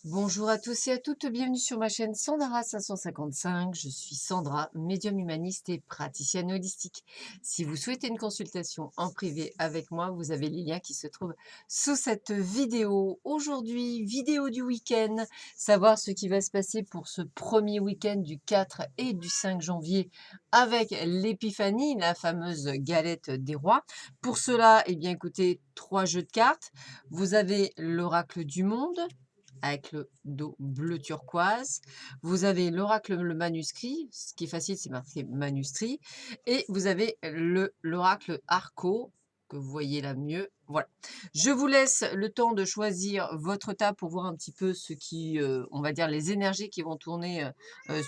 Bonjour à tous et à toutes, bienvenue sur ma chaîne Sandara 555. Je suis Sandra, médium humaniste et praticienne holistique. Si vous souhaitez une consultation en privé avec moi, vous avez les liens qui se trouvent sous cette vidéo. Aujourd'hui, vidéo du week-end, savoir ce qui va se passer pour ce premier week-end du 4 et du 5 janvier avec l'épiphanie, la fameuse galette des rois. Pour cela, eh bien écoutez, 3 jeux de cartes. Vous avez l'oracle du monde avec le dos bleu turquoise. Vous avez l'oracle, le manuscrit. Ce qui est facile, c'est marqué manuscrit. Et vous avez l'oracle arco, que vous voyez là mieux. Voilà. Je vous laisse le temps de choisir votre table pour voir un petit peu ce qui, on va dire, les énergies qui vont tourner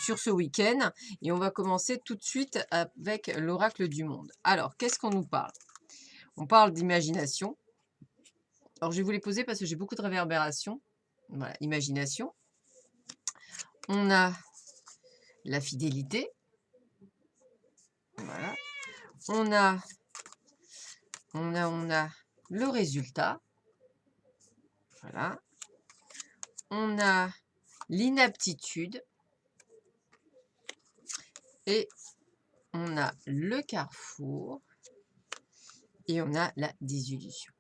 sur ce week-end. Et on va commencer tout de suite avec l'oracle du monde. Alors, qu'est-ce qu'on nous parle? On parle d'imagination. Alors, je vais vous les poser parce que j'ai beaucoup de réverbération. Voilà, imagination. On a la fidélité. Voilà. On a le résultat. Voilà. On a l'inaptitude. Et on a le carrefour. Et on a la désillusion.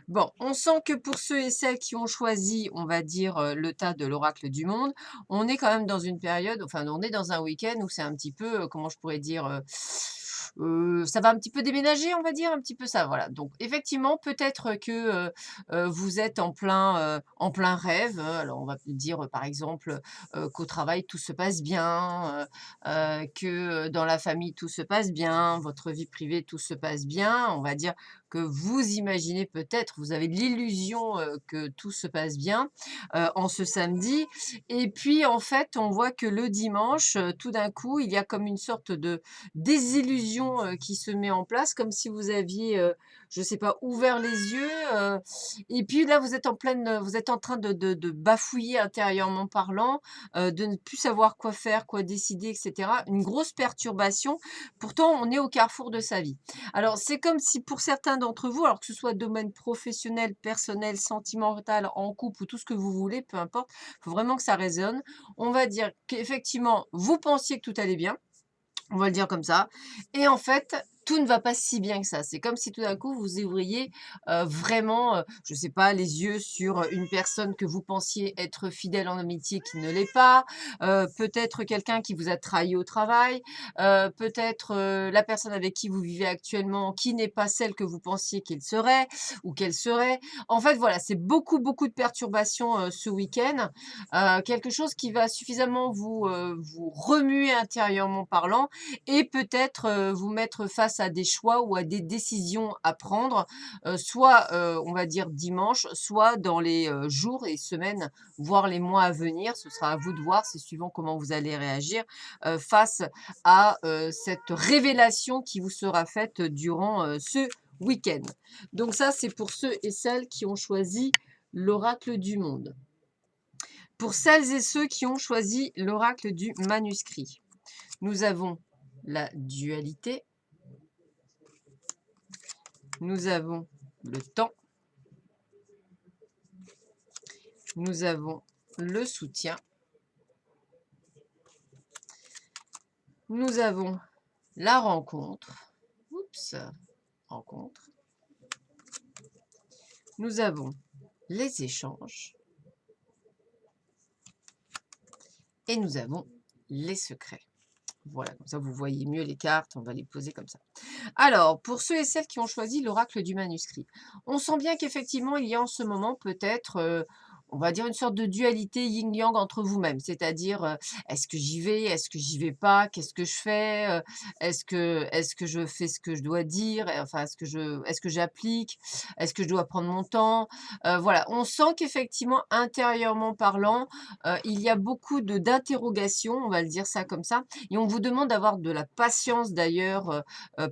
Bon, on sent que pour ceux et celles qui ont choisi, on va dire, le tas de l'oracle du monde, on est quand même dans une période, enfin, on est dans un week-end où c'est un petit peu, comment je pourrais dire, ça va un petit peu déménager, on va dire, un petit peu ça, voilà. Donc effectivement, peut-être que, vous êtes en plein rêve, alors on va dire, par exemple, qu'au travail tout se passe bien, que, dans la famille tout se passe bien, votre vie privée tout se passe bien. On va dire que vous imaginez peut-être, vous avez l'illusion, que tout se passe bien, en ce samedi et puis en fait, on voit que le dimanche, tout d'un coup, il y a comme une sorte de désillusion, qui se met en place, comme si vous aviez, je sais pas, ouvert les yeux, et puis là, vous êtes en train de bafouiller intérieurement parlant, de ne plus savoir quoi faire, quoi décider et cetera. Une grosse perturbation. Pourtant, on est au carrefour de sa vie. Alors, c'est comme si pour certains d'entre vous, alors que ce soit domaine professionnel, personnel, sentimental, en couple ou tout ce que vous voulez, peu importe, il faut vraiment que ça résonne. On va dire qu'effectivement, vous pensiez que tout allait bien, on va le dire comme ça. Et en fait, tout ne va pas si bien que ça. C'est comme si tout d'un coup, vous ouvriez vraiment, je ne sais pas, les yeux sur une personne que vous pensiez être fidèle en amitié qui ne l'est pas, peut-être quelqu'un qui vous a trahi au travail, peut-être la personne avec qui vous vivez actuellement qui n'est pas celle que vous pensiez qu'il serait ou qu'elle serait. En fait, voilà, c'est beaucoup, beaucoup de perturbations ce week-end. Quelque chose qui va suffisamment vous remuer intérieurement parlant et peut-être, vous mettre face à des choix ou à des décisions à prendre, soit, on va dire dimanche, soit dans les, jours et semaines, voire les mois à venir. Ce sera à vous de voir, c'est suivant comment vous allez réagir, face à, cette révélation qui vous sera faite durant, ce week-end. Donc ça, c'est pour ceux et celles qui ont choisi l'oracle du monde. Pour celles et ceux qui ont choisi l'oracle du manuscrit, nous avons la dualité, nous avons le temps, nous avons le soutien, nous avons la rencontre, oups, rencontre, nous avons les échanges et nous avons les secrets. Voilà, comme ça vous voyez mieux les cartes, on va les poser comme ça. Alors, pour ceux et celles qui ont choisi l'oracle du manuscrit, on sent bien qu'effectivement, il y a en ce moment peut-être, on va dire une sorte de dualité yin-yang entre vous-même. C'est-à-dire, est-ce que j'y vais? Est-ce que j'y vais pas? Qu'est-ce que je fais? Est-ce que je fais ce que je dois dire? Et enfin, est-ce que j'applique? Est-ce que je dois prendre mon temps? Voilà, on sent qu'effectivement, intérieurement parlant, il y a beaucoup d'interrogations, on va le dire ça comme ça, et on vous demande d'avoir de la patience d'ailleurs,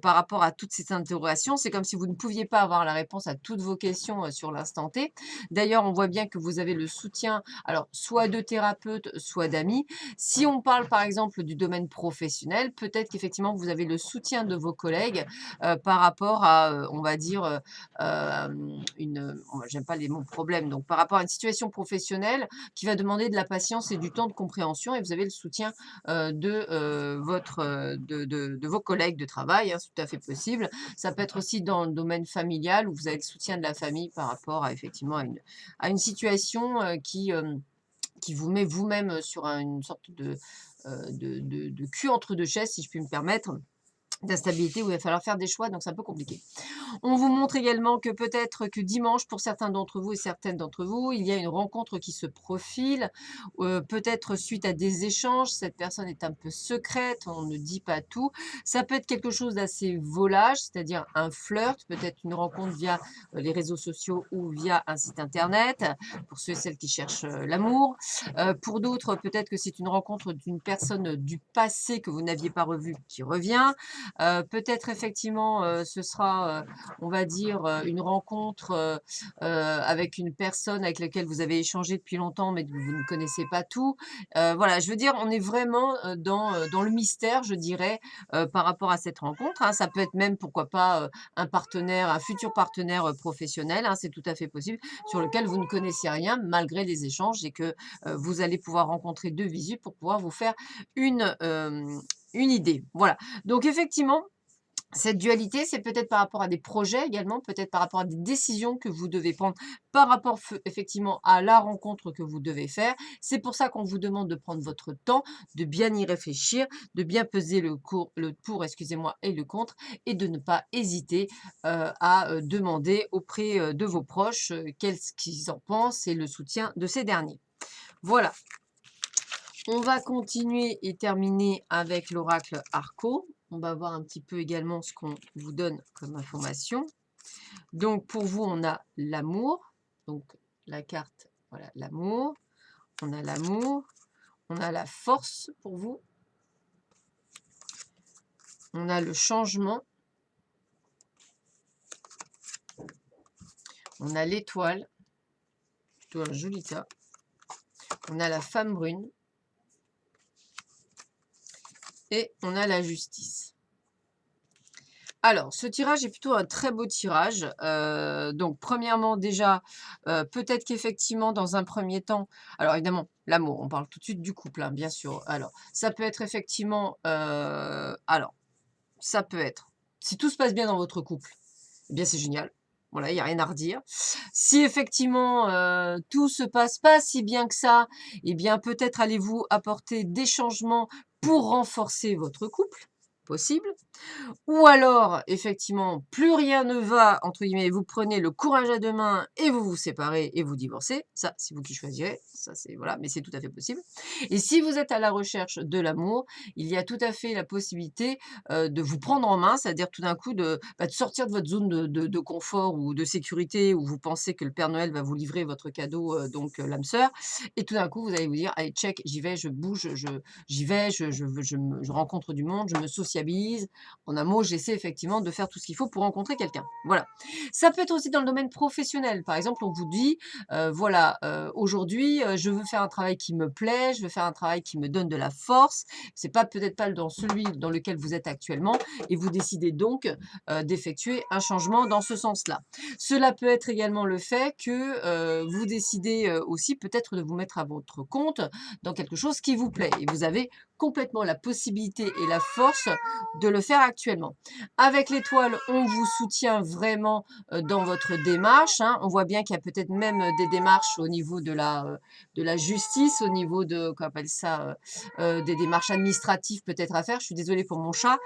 par rapport à toutes ces interrogations. C'est comme si vous ne pouviez pas avoir la réponse à toutes vos questions, sur l'instant T. D'ailleurs, on voit bien que vous avez avez le soutien, alors soit de thérapeutes, soit d'amis. Si on parle par exemple du domaine professionnel, peut-être qu'effectivement vous avez le soutien de vos collègues par rapport à, on va dire, j'aime pas les mots problème, donc par rapport à une situation professionnelle qui va demander de la patience et du temps de compréhension et vous avez le soutien de vos collègues de travail, hein, c'est tout à fait possible. Ça peut être aussi dans le domaine familial où vous avez le soutien de la famille par rapport à effectivement à une situation qui vous met vous-même sur une sorte de cul entre deux chaises, si je puis me permettre, d'instabilité où il va falloir faire des choix, donc c'est un peu compliqué. On vous montre également que peut-être que dimanche, pour certains d'entre vous et certaines d'entre vous, il y a une rencontre qui se profile, peut-être suite à des échanges. Cette personne est un peu secrète, on ne dit pas tout. Ça peut être quelque chose d'assez volage, c'est-à-dire un flirt, peut-être une rencontre via les réseaux sociaux ou via un site internet, pour ceux et celles qui cherchent l'amour. Pour d'autres, peut-être que c'est une rencontre d'une personne du passé que vous n'aviez pas revue qui revient. Peut-être effectivement, ce sera, on va dire, une rencontre, avec une personne avec laquelle vous avez échangé depuis longtemps, mais que vous ne connaissez pas tout. Voilà, je veux dire, on est vraiment, dans le mystère, je dirais, par rapport à cette rencontre, hein. Ça peut être même, pourquoi pas, un futur partenaire, professionnel, hein, c'est tout à fait possible, sur lequel vous ne connaissez rien malgré les échanges et que, vous allez pouvoir rencontrer de visu pour pouvoir vous faire une idée. Voilà, donc effectivement, cette dualité, c'est peut-être par rapport à des projets également, peut-être par rapport à des décisions que vous devez prendre par rapport effectivement à la rencontre que vous devez faire. C'est pour ça qu'on vous demande de prendre votre temps, de bien y réfléchir, de bien peser le pour, excusez-moi, et le contre, et de ne pas hésiter à demander auprès de vos proches qu'est-ce qu'ils en pensent et le soutien de ces derniers. Voilà, on va continuer et terminer avec l'oracle Arco. On va voir un petit peu également ce qu'on vous donne comme information. Donc, pour vous, on a l'amour. Donc, la carte, voilà, l'amour. On a l'amour. On a la force pour vous. On a le changement. On a l'étoile. Plutôt un joli tas. On a la femme brune. Et on a la justice. Alors, ce tirage est plutôt un très beau tirage. Donc, premièrement, déjà, peut-être qu'effectivement, dans un premier temps, alors évidemment, l'amour, on parle tout de suite du couple, hein, bien sûr. Alors, ça peut être effectivement, ça peut être, si tout se passe bien dans votre couple, eh bien, c'est génial. Voilà, il n'y a rien à redire. Si effectivement, tout se passe pas si bien que ça, eh bien, peut-être allez-vous apporter des changements pour renforcer votre couple, possible. Ou alors, effectivement, plus rien ne va, entre guillemets, vous prenez le courage à 2 mains et vous vous séparez et vous divorcez. Ça, c'est vous qui choisirez. Ça, c'est voilà, mais c'est tout à fait possible. Et si vous êtes à la recherche de l'amour, il y a tout à fait la possibilité, de vous prendre en main, c'est-à-dire tout d'un coup de sortir de votre zone de confort ou de sécurité où vous pensez que le Père Noël va vous livrer votre cadeau, donc l'âme sœur et tout d'un coup, vous allez vous dire: «Allez check, j'y vais, je bouge, j'y vais, je rencontre du monde, je me sociabilise». En un mot, j'essaie effectivement de faire tout ce qu'il faut pour rencontrer quelqu'un. Voilà. Ça peut être aussi dans le domaine professionnel. Par exemple, on vous dit, voilà, aujourd'hui, je veux faire un travail qui me plaît, je veux faire un travail qui me donne de la force. C'est pas peut-être pas dans celui dans lequel vous êtes actuellement et vous décidez donc d'effectuer un changement dans ce sens-là. Cela peut être également le fait que vous décidez aussi peut-être de vous mettre à votre compte dans quelque chose qui vous plaît et vous avez complètement la possibilité et la force de le faire actuellement. Avec l'étoile, on vous soutient vraiment dans votre démarche, hein. On voit bien qu'il y a peut-être même des démarches au niveau de la justice, au niveau de, qu'on appelle ça, des démarches administratives peut-être à faire. Je suis désolée pour mon chat.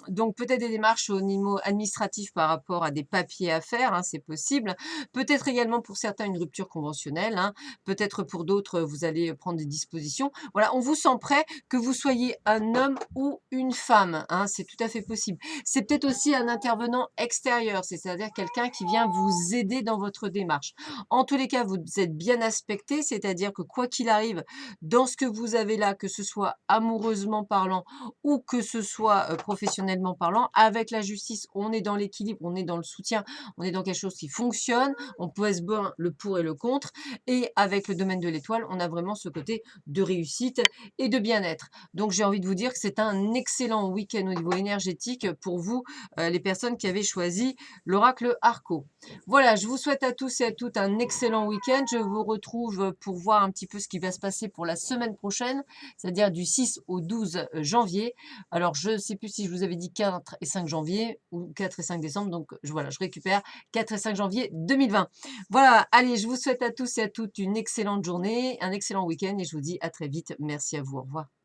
Donc peut-être des démarches au niveau administratif par rapport à des papiers à faire, hein, c'est possible. Peut-être également pour certains une rupture conventionnelle, hein. Peut-être pour d'autres, vous allez prendre des dispositions. Voilà, on vous sent prêt, que vous soyez un homme ou une femme. femme, hein, c'est tout à fait possible. C'est peut-être aussi un intervenant extérieur, c'est-à-dire quelqu'un qui vient vous aider dans votre démarche. En tous les cas, vous êtes bien aspecté, c'est-à-dire que quoi qu'il arrive, dans ce que vous avez là, que ce soit amoureusement parlant ou que ce soit professionnellement parlant, avec la justice, on est dans l'équilibre, on est dans le soutien, on est dans quelque chose qui fonctionne, on pèse bien le pour et le contre, et avec le domaine de l'étoile, on a vraiment ce côté de réussite et de bien-être. Donc j'ai envie de vous dire que c'est un excellent week-end au niveau énergétique pour vous, les personnes qui avaient choisi l'oracle Arco. Voilà, je vous souhaite à tous et à toutes un excellent week-end. Je vous retrouve pour voir un petit peu ce qui va se passer pour la semaine prochaine, c'est-à-dire du 6 au 12 janvier. Alors, je ne sais plus si je vous avais dit 4 et 5 janvier ou 4 et 5 décembre. Donc, voilà, je récupère 4 et 5 janvier 2020. Voilà, allez, je vous souhaite à tous et à toutes une excellente journée, un excellent week-end et je vous dis à très vite. Merci à vous. Au revoir.